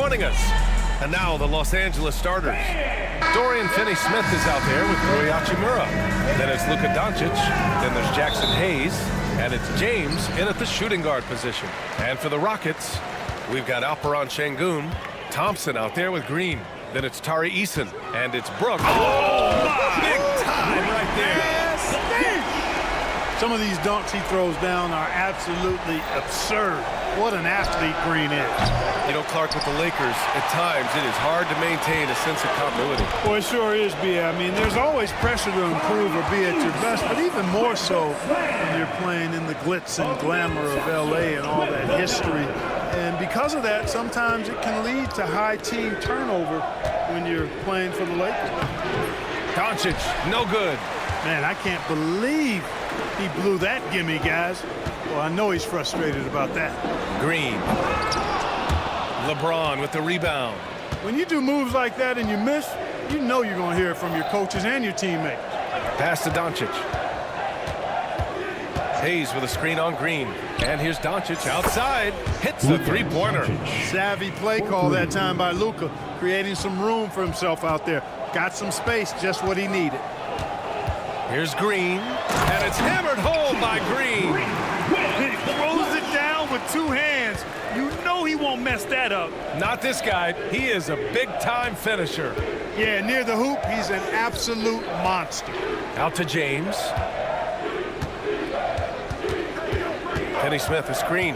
joining us. And now the Los Angeles starters. Dorian Finney-Smith is out there with Rui Hachimura. Then it's Luka Doncic. Then there's Jackson Hayes. And it's James in at the shooting guard position. And for the Rockets, we've got Alperon Şengün. Thompson out there with Green. Then it's Tari Eason. And it's Brooks. Oh, my! Big time right there. Some of these dunks he throws down are absolutely absurd. What an athlete Green is. You know, Clark, with the Lakers, at times it is hard to maintain a sense of continuity. Well, it sure is, B. I mean, there's always pressure to improve or be at your best, but even more so when you're playing in the glitz and glamour of L.A. and all that history. And because of that, sometimes it can lead to high team turnover when you're playing for the Lakers. Doncic, no good. Man, I can't believe he blew that gimme, guys. Well, I know he's frustrated about that. Green. LeBron with the rebound. When you do moves like that and you miss, you know you're going to hear it from your coaches and your teammates. Pass to Doncic. Hayes with a screen on Green. And here's Doncic outside. Hits the three-pointer. Savvy play call that time by Luka, creating some room for himself out there. Got some space, just what he needed. Here's Green. And it's hammered home by Green. He throws it down with two hands. You know he won't mess that up. Not this guy. He is a big-time finisher. Yeah, near the hoop, he's an absolute monster. Out to James. Finney-Smith, a screen.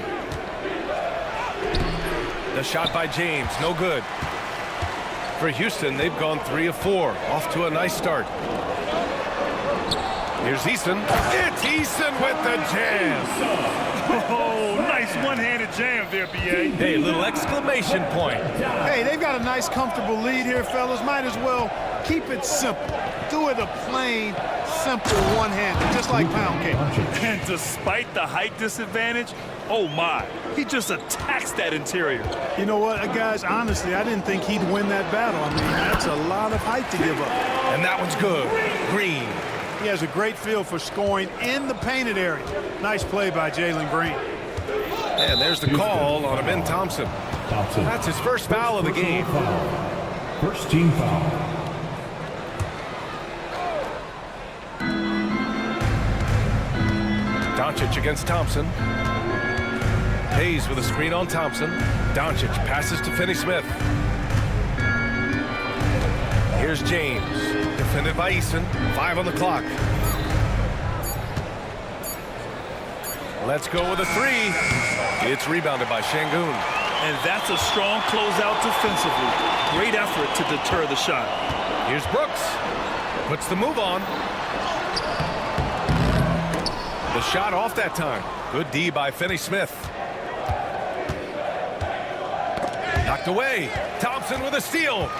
The shot by James, no good. For Houston, they've gone 3 of 4. Off to a nice start. Here's Eason. It's Eason with the jam. Oh, nice one-handed jam there, B.A. Hey, little exclamation point. Hey, they've got a nice, comfortable lead here, fellas. Might as well keep it simple. Do it a plain, simple one-handed, just like pound cake. And despite the height disadvantage, oh my, he just attacks that interior. You know what, guys, honestly, I didn't think he'd win that battle. I mean, that's a lot of height to give up. And that one's good. Green. He has a great feel for scoring in the painted area. Nice play by Jalen Green. And there's the call on Ben Thompson. That's his first foul of the game. First team foul. Doncic against Thompson. Hayes with a screen on Thompson. Doncic passes to Finney-Smith. Here's James. Defended by Eason. 5 on the clock. Let's go with a 3. It's rebounded by Şengün. And that's a strong closeout defensively. Great effort to deter the shot. Here's Brooks. Puts the move on. The shot off that time. Good D by Finney-Smith. Knocked away. Thompson with a steal.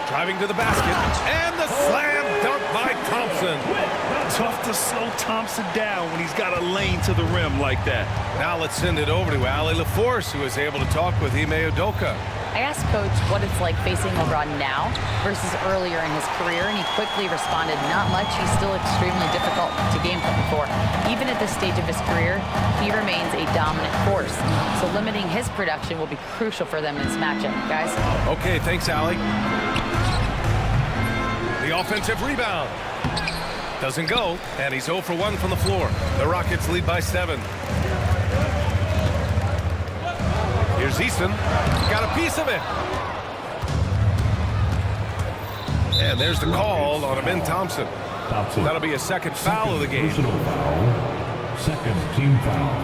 Driving to the basket. And the slam dunk by Thompson. Tough to slow Thompson down when he's got a lane to the rim like that. Now let's send it over to Ali LaForce, who is able to talk with Ime Udoka. I asked Coach what it's like facing LeBron now versus earlier in his career, and he quickly responded, not much. He's still extremely difficult to game plan for. Even at this stage of his career, he remains a dominant force. So limiting his production will be crucial for them in this matchup, guys. Okay, thanks, Ali. The offensive rebound. Doesn't go, and he's 0 for 1 from the floor. The Rockets lead by 7. Here's Eason. Got a piece of it. And there's the call on Ben Thompson. That'll be a second foul of the game. Personal foul. Second team foul.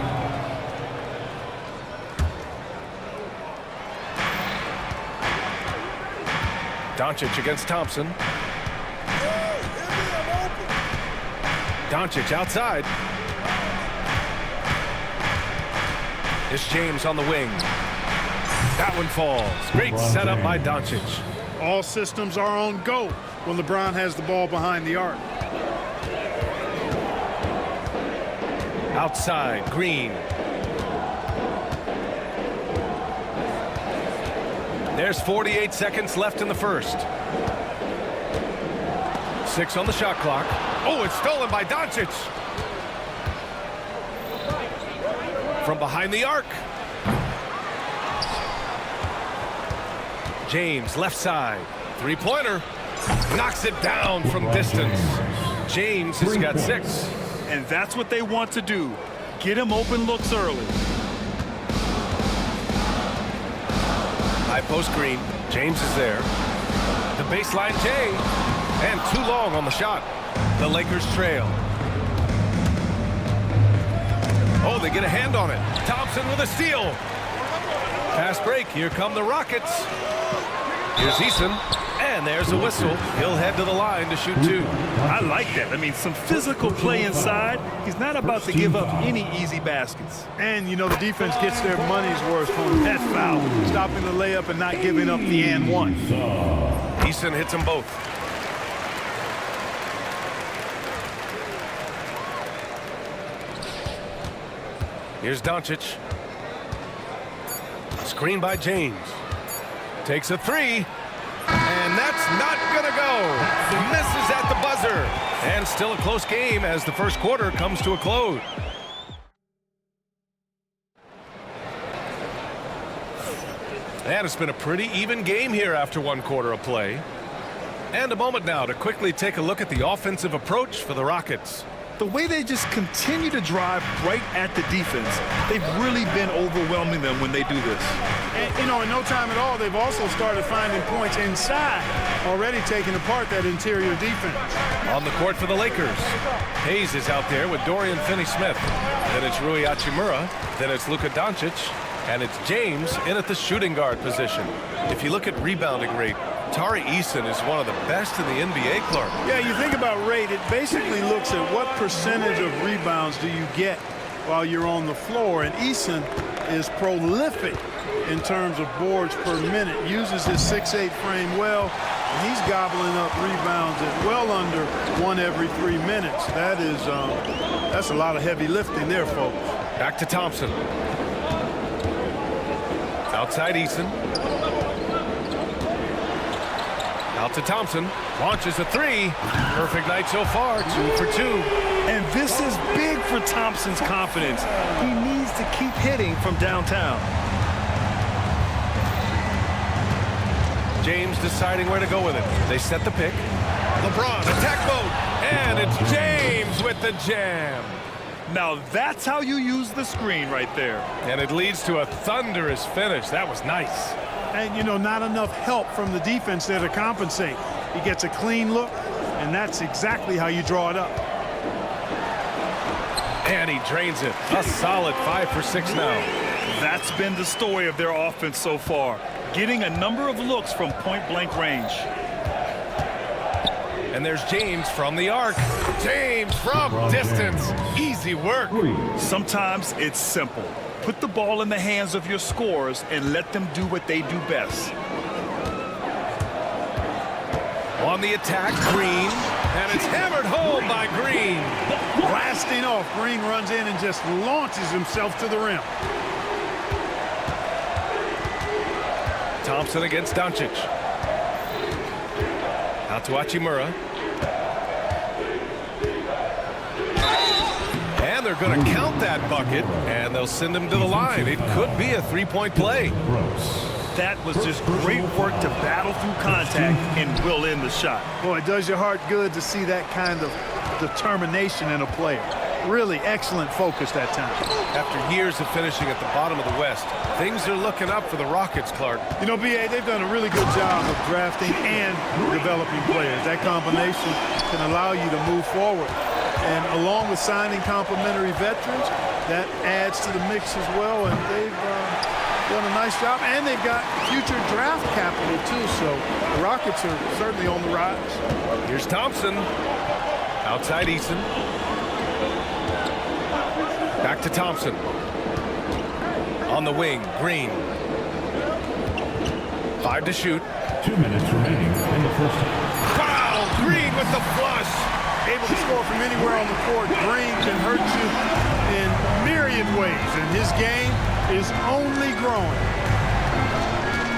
Doncic against Thompson. Doncic outside. It's James on the wing. That one falls. Great setup by Doncic. All systems are on go when LeBron has the ball behind the arc. Outside, Green. There's 48 seconds left in the first. 6 on the shot clock. Oh, it's stolen by Doncic. From behind the arc. James, left side. Three-pointer. Knocks it down from distance. James has got 6. And that's what they want to do. Get him open looks early. High post green. James is there. The baseline J. And too long on the shot. The Lakers trail. Oh, they get a hand on it. Thompson with a steal. Fast break. Here come the Rockets. Here's Eason. And there's a whistle. He'll head to the line to shoot 2. I like that. I mean, some physical play inside. He's not about to give up any easy baskets. And, you know, the defense gets their money's worth from that foul. Stopping the layup and not giving up the and one. Eason hits them both. Here's Doncic. Screen by James. Takes a 3. And that's not gonna go. Misses at the buzzer. And still a close game as the first quarter comes to a close. And it's been a pretty even game here after 1 quarter of play. And a moment now to quickly take a look at the offensive approach for the Rockets. The way they just continue to drive right at the defense, they've really been overwhelming them when they do this. And, you know, in no time at all, they've also started finding points inside, already taking apart that interior defense. On the court for the Lakers, Hayes is out there with Dorian Finney-Smith. Then it's Rui Hachimura. Then it's Luka Doncic. And it's James in at the shooting guard position. If you look at rebounding rate, Tari Eason is one of the best in the NBA, Clark. Yeah, you think about rate, it basically looks at what percentage of rebounds do you get while you're on the floor. And Eason is prolific in terms of boards per minute. Uses his 6'8" frame well, and he's gobbling up rebounds at well under 1 every 3 minutes. That's a lot of heavy lifting there, folks. Back to Thompson. Outside Eason. Out to Thompson. Launches a 3. Perfect night so far. 2 for 2. And this is big for Thompson's confidence. He needs to keep hitting from downtown. James deciding where to go with it. They set the pick. LeBron, attack mode. And it's James with the jam. Now that's how you use the screen right there. And it leads to a thunderous finish. That was nice. And, you know, not enough help from the defense there to compensate. He gets a clean look, and that's exactly how you draw it up. And he drains it. A solid 5 for 6 now. That's been the story of their offense so far. Getting a number of looks from point-blank range. And there's James from the arc. James from distance. Easy work. Sometimes it's simple. Put the ball in the hands of your scorers and let them do what they do best. On the attack, Green. And it's hammered home by Green. Blasting off, Green runs in and just launches himself to the rim. Thompson against Doncic. Out to Hachimura. And they're going to count that bucket, and they'll send him to the line. It could be a 3-point play. That was just great work to battle through contact and will end the shot. Boy, it does your heart good to see that kind of determination in a player. Really excellent focus that time. After years of finishing at the bottom of the West, things are looking up for the Rockets, Clark. You know, B.A., they've done a really good job of drafting and developing players. That combination can allow you to move forward. And along with signing complementary veterans, that adds to the mix as well. And they've done a nice job. And they've got future draft capital, too. So the Rockets are certainly on the rise. Here's Thompson. Outside Eason. Back to Thompson. On the wing, Green. 5 to shoot. 2 minutes remaining in the first half. Wow, Green with the flush. Able to score from anywhere on the court. Green can hurt you in myriad ways, and his game is only growing.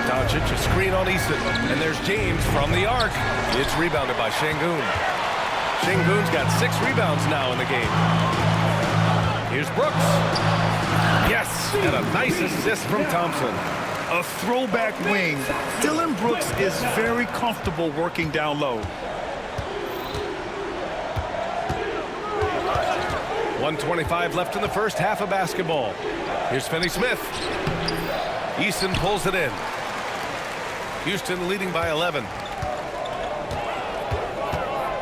Doncic, a screen on Eason, and there's James from the arc. It's rebounded by Şengün. Şengün's got 6 rebounds now in the game. Here's Brooks. Yes, and a nice assist from Thompson. A throwback wing. Dylan Brooks is very comfortable working down low. 1:25 left in the first half of basketball. Here's Finney Smith. Easton pulls it in. Houston leading by 11.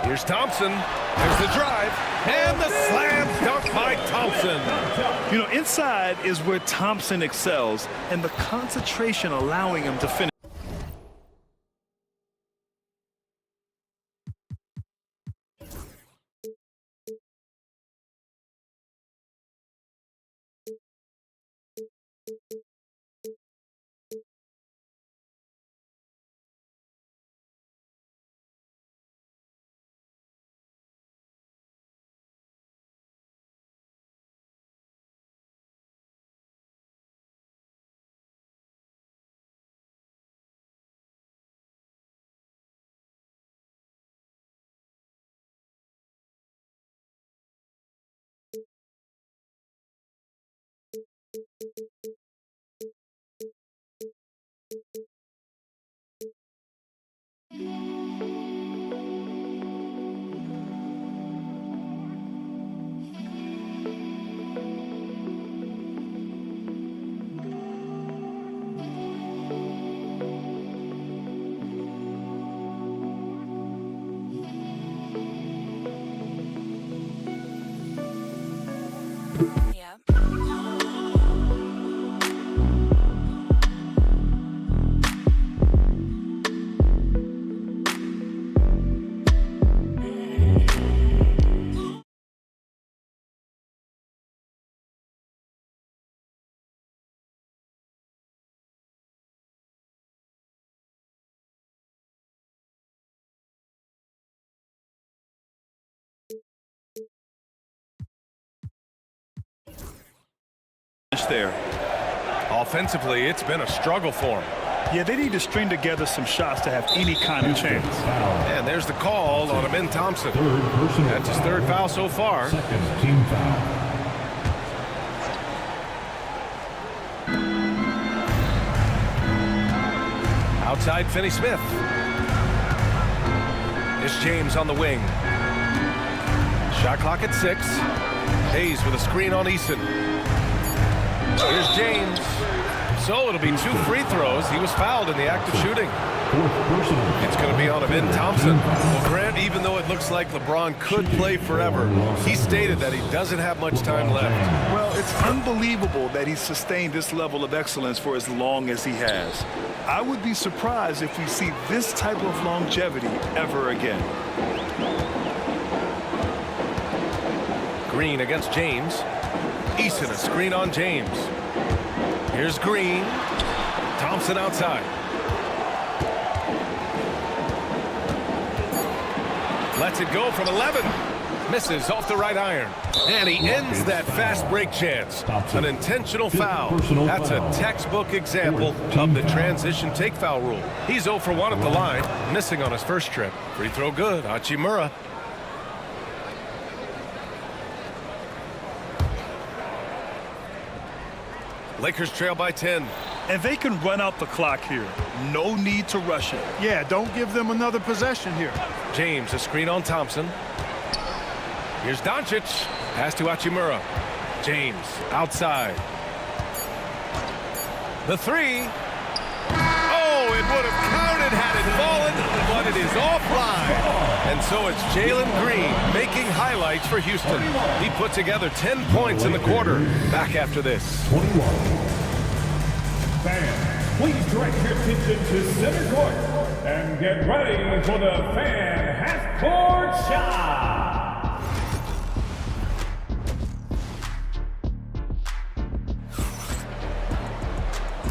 Here's Thompson. There's the drive. And the slam dunk by Thompson. You know, inside is where Thompson excels, and the concentration allowing him to finish. There. Offensively, it's been a struggle for him. Yeah, they need to string together some shots to have any kind of chance. And there's the call on Ben Thompson. That's his third foul so far. Second team foul. Outside, Finney Smith. It's James on the wing. Shot clock at 6. Hayes with a screen on Easton. Here's James. So it'll be 2 free throws. He was fouled in the act of shooting. It's going to be on Ben Thompson. Well, Grant, even though it looks like LeBron could play forever, he stated that he doesn't have much time left. Well, it's unbelievable that he's sustained this level of excellence for as long as he has. I would be surprised if we see this type of longevity ever again. Green against James. Easton, a screen on James. Here's Green. Thompson outside. Lets it go from 11. Misses off the right iron. And he ends that fast break chance. An intentional foul. That's a textbook example of the transition take foul rule. He's 0 for 1 at the line, missing on his first trip. Free throw good. Hachimura. Lakers trail by 10. And they can run out the clock here. No need to rush it. Yeah, don't give them another possession here. James, a screen on Thompson. Here's Doncic. Pass to Hachimura. James, outside. The 3. Oh, it would have counted had it fallen, but it is offline. And so it's Jalen Green making highlights for Houston. He put together 10 points in the quarter. Back after this. 21. Fans, please direct your attention to center court and get ready for the fan half-court shot.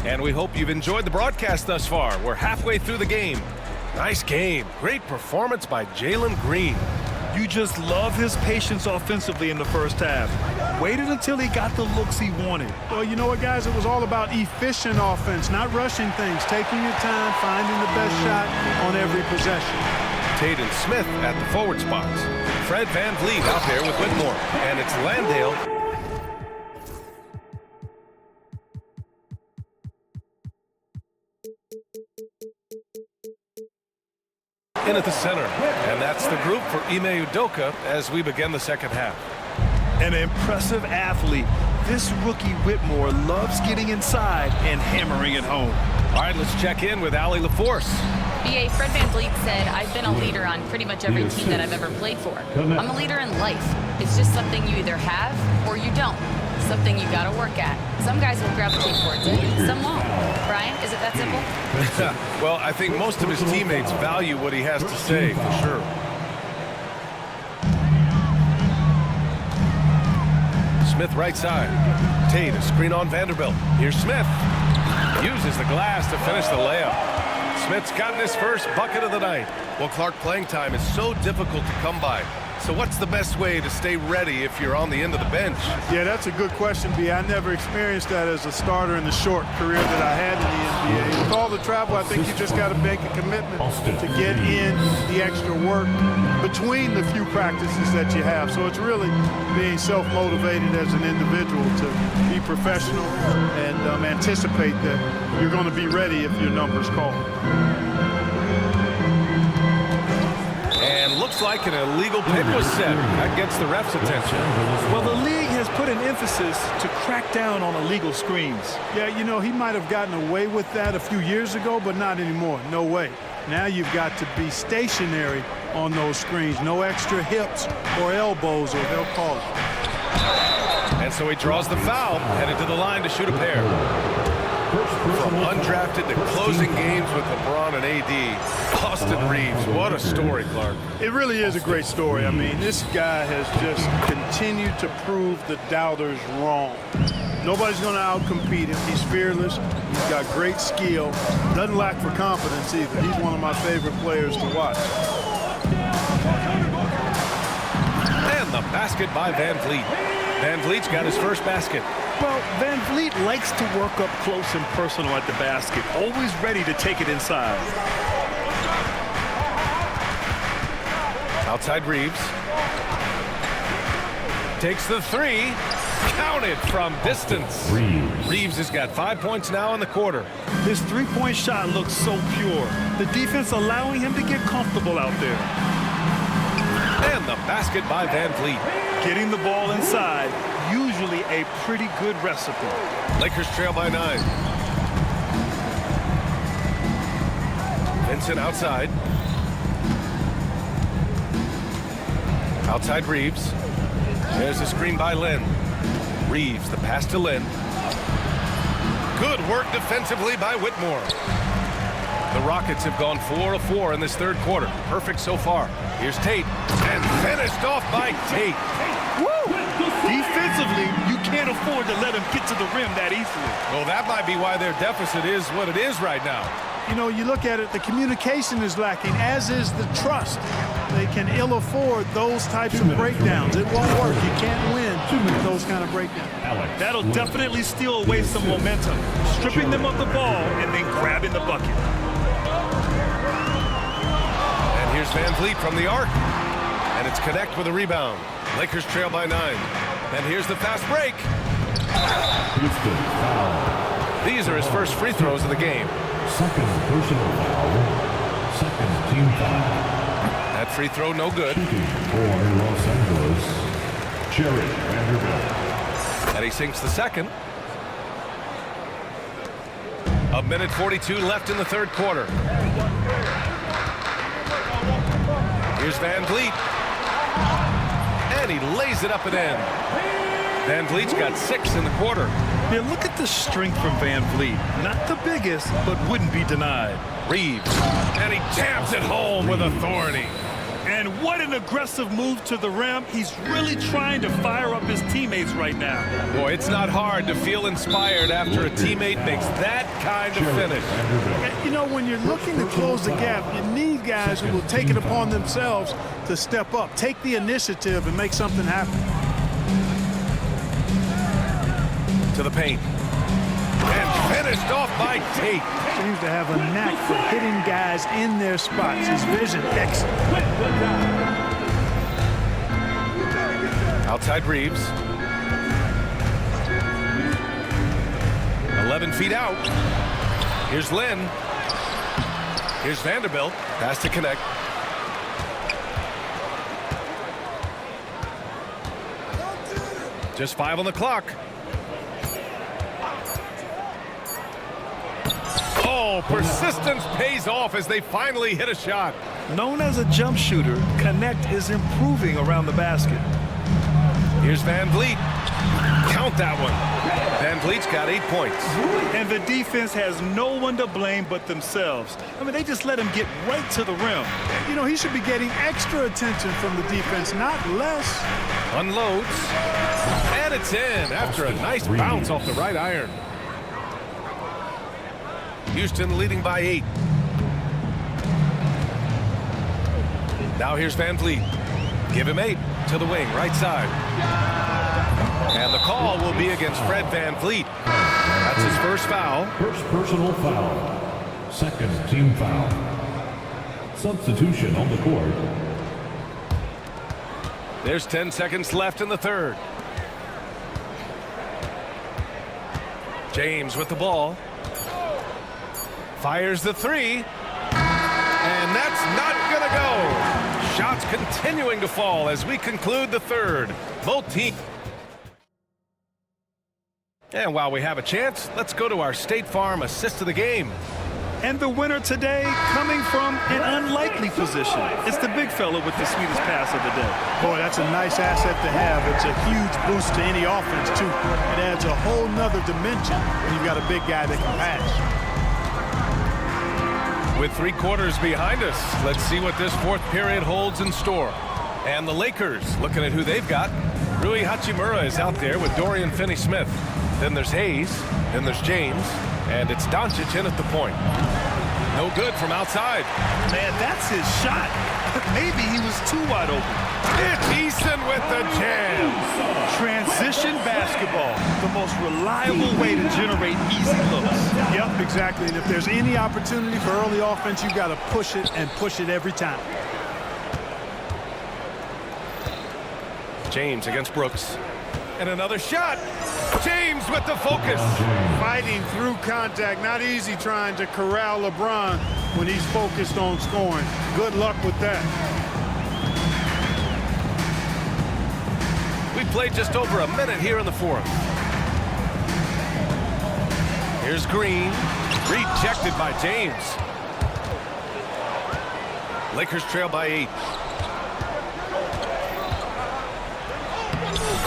And we hope you've enjoyed the broadcast thus far. We're halfway through the game. Nice game. Great performance by Jalen Green. You just love his patience offensively in the first half. Waited until he got the looks he wanted. Well, you know what, guys? It was all about efficient offense, not rushing things, taking your time, finding the best shot on every possession. Tate and Smith at the forward spots. Fred Van Vliet out there with Whitmore. And it's Landale. in at the center. And that's the group for Ime Udoka as we begin the second half. An impressive athlete. This rookie Whitmore loves getting inside and hammering it home. All right, let's check in with Allie LaForce. BA, Fred VanVleet said, I've been a leader on pretty much every team that I've ever played for. I'm a leader in life. It's just something you either have or you don't. Something you got to work at. Some guys will gravitate towards it, some won't. Brian, is it that simple? Well, I think most of his teammates value what he has to say, for sure. Smith right side. Tate, a screen on Vanderbilt. Here's Smith. Uses the glass to finish the layup. Smith's gotten his first bucket of the night. Well, Clark, playing time is so difficult to come by. So what's the best way to stay ready if you're on the end of the bench? Yeah, that's a good question, B. I never experienced that as a starter in the short career that I had in the NBA. With all the travel, I think you just got to make a commitment to get in the extra work between the few practices that you have. So it's really being self-motivated as an individual to be professional and anticipate that you're going to be ready if your number's called. And looks like an illegal pick was set. That gets the ref's attention. Well, the league has put an emphasis to crack down on illegal screens. Yeah, you know, he might have gotten away with that a few years ago, but not anymore. No way. Now you've got to be stationary on those screens. No extra hips or elbows, or they'll call it. And so he draws the foul, headed to the line to shoot a pair. From undrafted to closing games with LeBron and AD, Austin Reeves, what a story, Clark. It really is a great story. I mean, this guy has just continued to prove the doubters wrong. Nobody's going to outcompete him. He's fearless. He's got great skill. Doesn't lack for confidence either. He's one of my favorite players to watch. And the basket by VanVleet. VanVleet's got his first basket. Well, VanVleet likes to work up close and personal at the basket, always ready to take it inside. Outside Reeves. Takes the three. Counted from distance. Reeves has got 5 points now in the quarter. His three-point shot looks so pure. The defense allowing him to get comfortable out there. And the basket by VanVleet. Getting the ball inside, usually a pretty good recipe. Lakers trail by 9. Vincent outside. Outside Reeves. There's a screen by Lynn. Reeves, the pass to Lynn. Good work defensively by Whitmore. The Rockets have gone 4 of 4 in this third quarter. Perfect so far. Here's Tate. And finished off by Tate. Woo! Defensively, you can't afford to let him get to the rim that easily. Well, that might be why their deficit is what it is right now. You know, you look at it, the communication is lacking, as is the trust. They can ill afford those types of breakdowns. It won't work. You can't win with those kind of breakdowns. That'll definitely steal away some momentum, stripping them of the ball and then grabbing the bucket. And here's VanVleet from the arc. And it's connect with a rebound. Lakers trail by 9. And here's the fast break. These are his first free throws of the game. Second personal foul. Second team foul. That free throw no good. Shooting for Los Angeles, Jerry Vanderbilt. And he sinks the second. A minute 42 left in the third quarter. Here's VanVleet. And he lays it up and in. VanVleet's got 6 in the quarter. Yeah, look at the strength from VanVleet. Not the biggest, but wouldn't be denied. Reeves. And he jams it home with authority. And what an aggressive move to the rim. He's really trying to fire up his teammates right now. Boy, it's not hard to feel inspired after a teammate makes that kind of finish. You know, when you're looking to close the gap, you need guys who will take it upon themselves to step up, take the initiative, and make something happen. To the paint. And finished off by Tate. Seems to have a knack for hitting guys in their spots. His vision, excellent. Outside Reeves. 11 feet out. Here's Lynn. Here's Vanderbilt. Pass to connect. Just 5 on the clock. Oh, persistence pays off as they finally hit a shot. Known as a jump shooter, Connect is improving around the basket. Here's Van Vliet. Count that one. Van Vliet's got 8 points. And the defense has no one to blame but themselves. I mean, they just let him get right to the rim. You know, he should be getting extra attention from the defense, not less. Unloads. And it's in after a nice bounce off the right iron. Houston leading by 8. Now here's Van Vliet. Give him 8 to the wing, right side. And the call will be against Fred Van Vliet. That's his first foul. First personal foul. Second team foul. Substitution on the court. There's 10 seconds left in the third. James with the ball. Fires the 3. And that's not gonna go. Shots continuing to fall as we conclude the third. Both teams. And while we have a chance, let's go to our State Farm assist of the game. And the winner today coming from an unlikely position. It's the big fella with the sweetest pass of the day. Boy, that's a nice asset to have. It's a huge boost to any offense, too. It adds a whole nother dimension when you've got a big guy that can pass. With 3 quarters behind us, let's see what this fourth period holds in store. And the Lakers, looking at who they've got. Rui Hachimura is out there with Dorian Finney-Smith. Then there's Hayes, then there's James, and it's Doncic in at the point. No good from outside. Man, that's his shot. But maybe he was too wide open. It's Eason with the jam. Transition basketball, the most reliable way to generate easy looks. Yep, exactly. And if there's any opportunity for early offense, you've got to push it and push it every time. James against Brooks. And another shot. James with the focus. Fighting through contact. Not easy trying to corral LeBron when he's focused on scoring. Good luck with that. We played just over a minute here in the fourth. Here's Green. Rejected by James. Lakers trail by 8.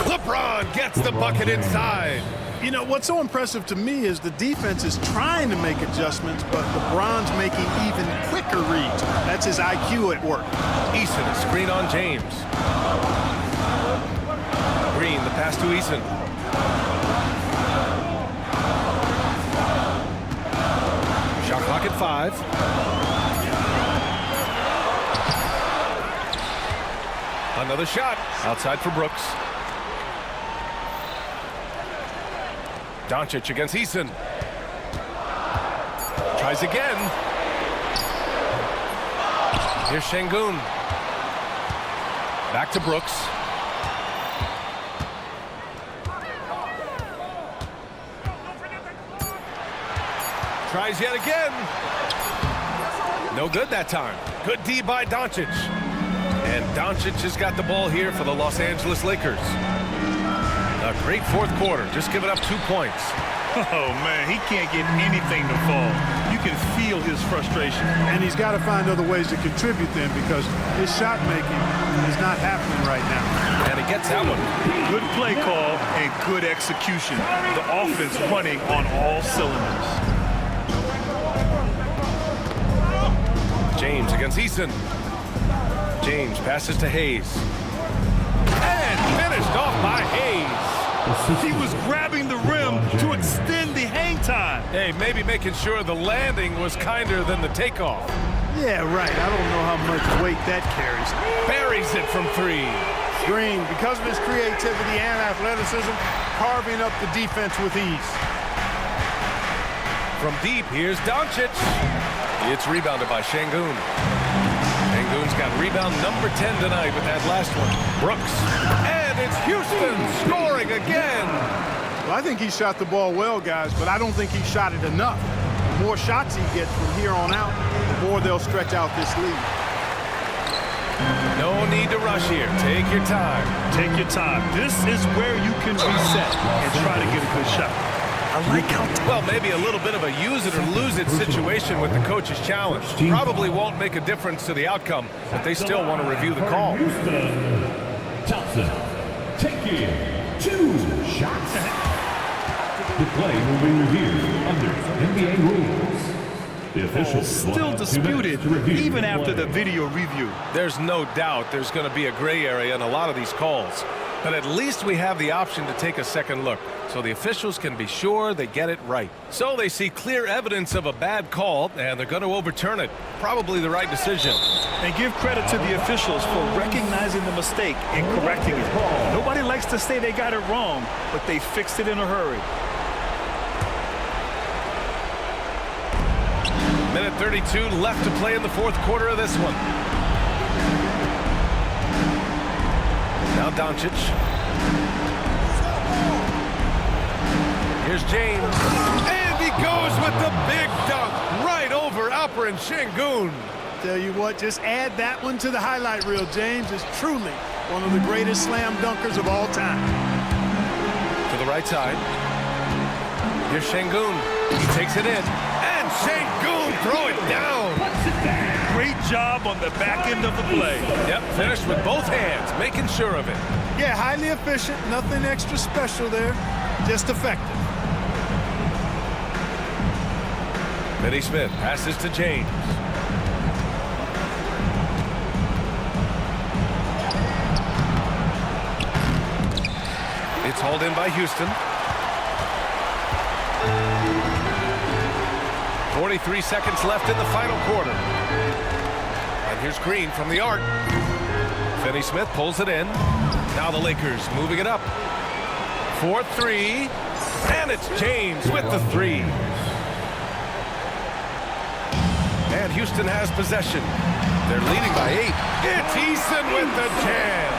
LeBron gets the bucket inside. You know, what's so impressive to me is the defense is trying to make adjustments, but LeBron's making even quicker reads. That's his IQ at work. Eason, a screen on James. Green, the pass to Eason. Shot clock at 5. Another shot outside for Brooks. Doncic against Eason. Tries again. Here's Şengün. Back to Brooks. Tries yet again. No good that time. Good D by Doncic. And Doncic has got the ball here for the Los Angeles Lakers. A great fourth quarter, just giving up 2 points. Oh, man, he can't get anything to fall. You can feel his frustration. And he's got to find other ways to contribute then because his shot making is not happening right now. And he gets that one. Good play call and good execution. The offense running on all cylinders. James against Eason. James passes to Hayes. And finished off by Hayes. He was grabbing the rim to extend the hang time. Hey, maybe making sure the landing was kinder than the takeoff. Yeah, right. I don't know how much weight that carries. Buries it from 3. Green, because of his creativity and athleticism, carving up the defense with ease. From deep, here's Doncic. It's rebounded by Şengün. Şengün's got rebound number 10 tonight with that last one. Brooks. And it's Houston scoring again. Well, I think he shot the ball well, guys, but I don't think he shot it enough. The more shots he gets from here on out, the more they'll stretch out this lead. No need to rush here. Take your time. Take your time. This is where you can reset and try to get a good shot. I like how... Well, maybe a little bit of a use it or lose it situation with the coach's challenge. Probably won't make a difference to the outcome, but they still want to review the call. Thompson taking 2 shots. The play will be reviewed under NBA rules. The officials Still disputed even after the video review. There's no doubt there's going to be a gray area in a lot of these calls. But at least we have the option to take a second look, so the officials can be sure they get it right. So they see clear evidence of a bad call, and they're going to overturn it. Probably the right decision. And give credit to the officials for recognizing the mistake and correcting it. Nobody likes to say they got it wrong, but they fixed it in a hurry. Minute 32 left to play in the fourth quarter of this one. Now Doncic. Here's James. And he goes with the big dunk right over Alperen Şengün. Tell you what, just add that one to the highlight reel. James is truly one of the greatest slam dunkers of all time. To the right side. Here's Şengün. He takes it in. And Şengün throw it down. Great job on the back end of the play. Yep, finished with both hands, making sure of it. Yeah, highly efficient. Nothing extra special there. Just effective. Finney Smith passes to James. It's hauled in by Houston. 43 seconds left in the final quarter. And here's Green from the arc. Finney Smith pulls it in. Now the Lakers moving it up. 4-3. And it's James with the 3. And Houston has possession. They're leading by 8. It's Eason with the jam.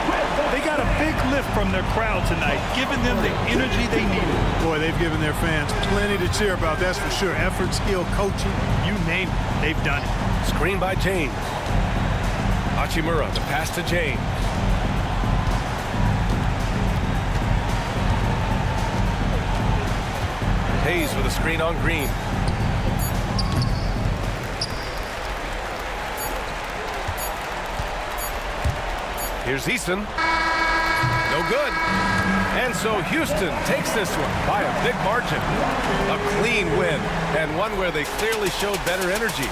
They got a big lift from their crowd tonight, giving them the energy they needed. Boy, they've given their fans plenty to cheer about, that's for sure. Effort, skill, coaching, you name it, they've done it. Screen by James. Hachimura, the pass to James. Hayes with a screen on Green. Here's Eason. No good. And so Houston takes this one by a big margin. A clean win, and one where they clearly showed better energy.